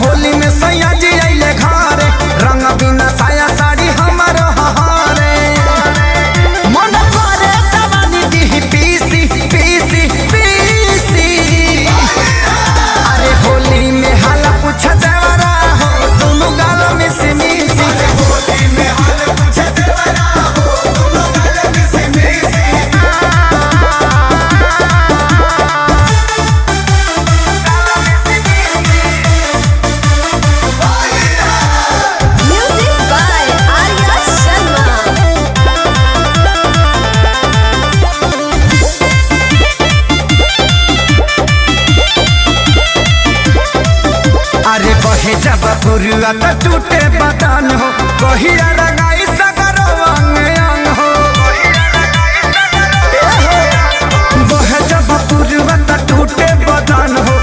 होली में सैया जी अइले घरे रंग बिना साया साड़ी हमर हहारे मन करे जवानी दी पीसी पीसी पीसी अरे होली में हाला पूछ देवरा हो दोनों गाल में से मिसी होली में हाला पूछ देवरा हो दोनों गाल में से मिसी अरे बहे जब पुरुआ तो टूटे बदन हो कहिया रंगाई सगरो अंग अंग हो बहे जब पुरुआ तो टूटे बदन हो